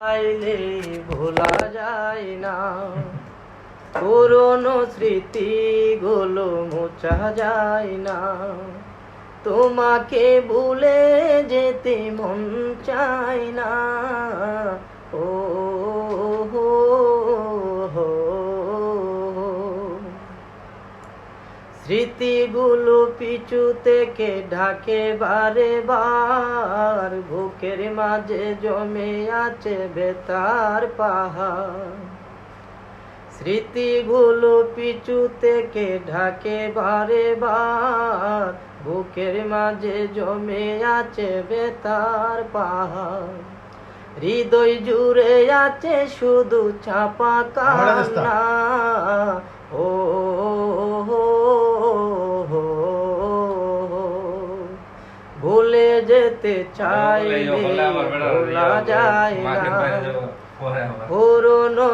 চাইলে ভোলা যায় না, পুরনো স্মৃতিগুলো মোছা যায় না। তোমাকে ভুলে যেতে মন চায় না। ও হো হো, স্মৃতিগুলো পিছু থেকে ঢাকে বারে বার, বুকের মাঝে জমে আছে বেতার পাহাড়। স্মৃতিগুলো পিছু থেকে ঢাকে বারে বার, বুকের মাঝে জমে আছে বেতার পাহাড়। হৃদয় জুড়ে আছে শুধু ছাপা কান্না। ও ভুলে যেতে চাইলে ভোলা যায় না, পুরনো